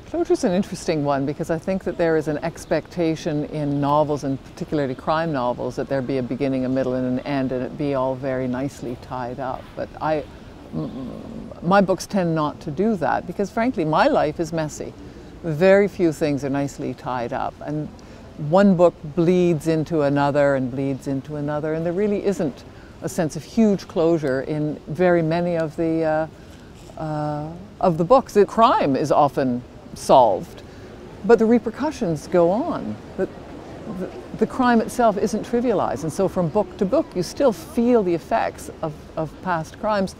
Closure is an interesting one because I think that there is an expectation in novels, and particularly crime novels, that there be a beginning, a middle, and an end, and it be all very nicely tied up. But my books tend not to do that because, frankly, my life is messy. Very few things are nicely tied up, and one book bleeds into another and bleeds into another, and there really isn't a sense of huge closure in very many of the books. The crime is often solved, but the repercussions go on. The crime itself isn't trivialized, and so from book to book you still feel the effects of past crimes,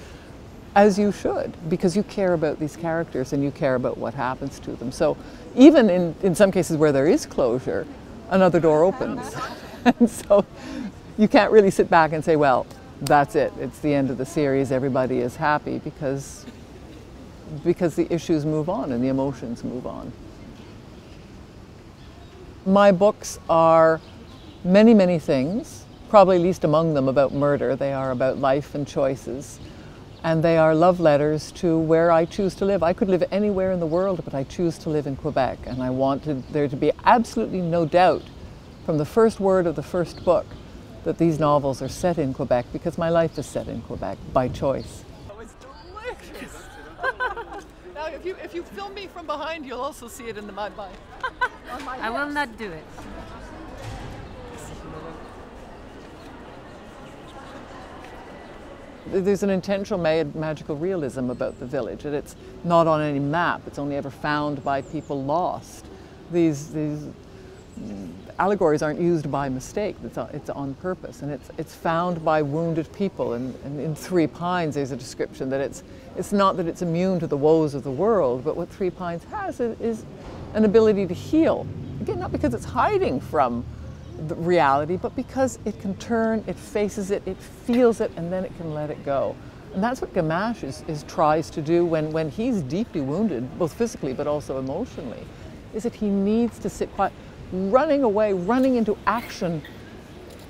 as you should, because you care about these characters and you care about what happens to them. So even in some cases where there is closure, another door opens. And so you can't really sit back and say, well, that's it, it's the end of the series, everybody is happy, because the issues move on and the emotions move on. My books are many, many things, probably least among them about murder. They are about life and choices, and they are love letters to where I choose to live. I could live anywhere in the world, but I choose to live in Quebec, and I wanted there to be absolutely no doubt from the first word of the first book that these novels are set in Quebec, because my life is set in Quebec by choice. Oh, it's delicious! Now, if you film me from behind, you'll also see it in the mud pie. I will not do it. There's an intentional magical realism about the village, and it's not on any map. It's only ever found by people lost. These allegories aren't used by mistake. It's on purpose, and it's found by wounded people. And in Three Pines, there's a description that it's not that it's immune to the woes of the world, but what Three Pines has is an ability to heal. Again, not because it's hiding from the reality, but because it can turn, it faces it, it feels it, and then it can let it go. And that's what Gamache tries to do when he's deeply wounded, both physically but also emotionally, is that he needs to sit quiet. Running away, running into action,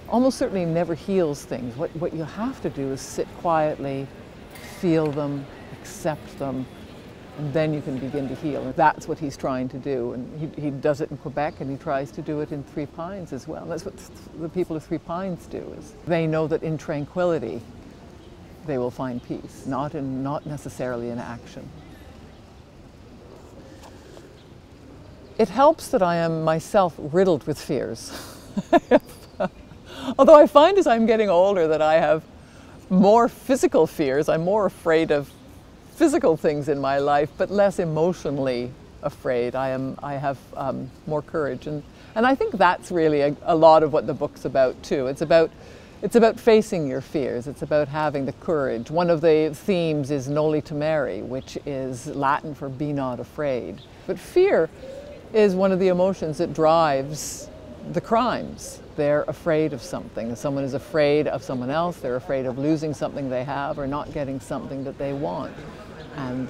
almost certainly never heals things. What you have to do is sit quietly, feel them, accept them, and then you can begin to heal. And that's what he's trying to do. And he does it in Quebec, and he tries to do it in Three Pines as well. And that's what the people of Three Pines do, is they know that in tranquility they will find peace, not necessarily in action. It helps that I am myself riddled with fears. Although I find as I'm getting older that I have more physical fears. I'm more afraid of physical things in my life, but less emotionally afraid. I have more courage, and I think that's really a lot of what the book's about too. It's about facing your fears. It's about having the courage. One of the themes is noli timere, which is Latin for be not afraid. But fear is one of the emotions that drives the crimes. They're afraid of something. If someone is afraid of someone else, they're afraid of losing something they have or not getting something that they want. And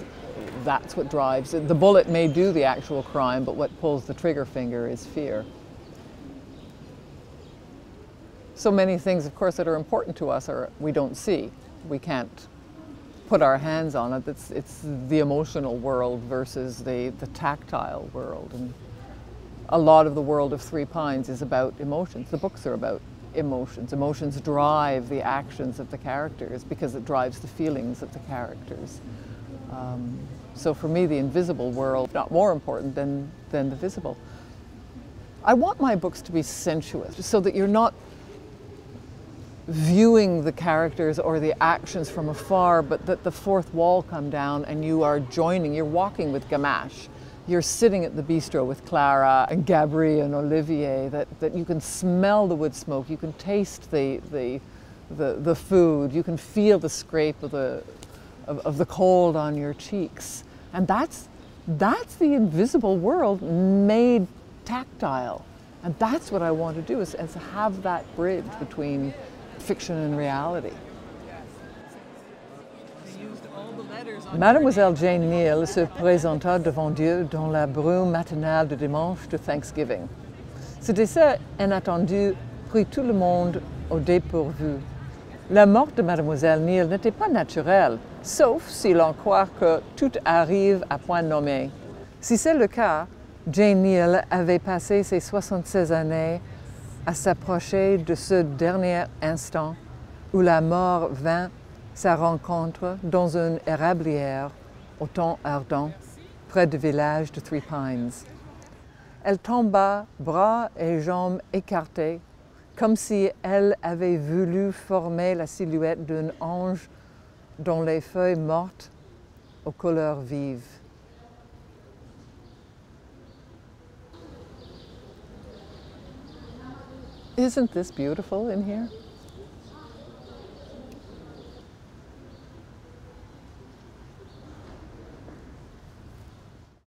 that's what drives it. The bullet may do the actual crime, but what pulls the trigger finger is fear. So many things, of course, that are important to us we don't see. We can't put our hands on it. It's the emotional world versus the tactile world. And a lot of the world of Three Pines is about emotions. The books are about emotions. Emotions drive the actions of the characters because it drives the feelings of the characters. So for me, the invisible world is not more important than the visible. I want my books to be sensuous so that you're not viewing the characters or the actions from afar, but that the fourth wall come down and you are joining, you're walking with Gamache. You're sitting at the bistro with Clara and Gabri and Olivier, that you can smell the wood smoke, you can taste the food, you can feel the scrape of the cold on your cheeks. And that's the invisible world made tactile. And that's what I want to do, is have that bridge between fiction and reality. Mademoiselle Jane Neal se présenta devant Dieu dans la brume matinale de dimanche de Thanksgiving. Ce décès inattendu prit tout le monde au dépourvu. La mort de Mademoiselle Neal n'était pas naturelle, sauf si l'on croit que tout arrive à point nommé. Si c'est le cas, Jane Neal avait passé ses 76 années à s'approcher de ce dernier instant où la mort vint sa rencontre dans une érablière au temps ardent, près du village de Three Pines. Elle tomba, bras et jambes écartés, comme si elle avait voulu former la silhouette d'un ange dont les feuilles mortes aux couleurs vives. Isn't this beautiful in here?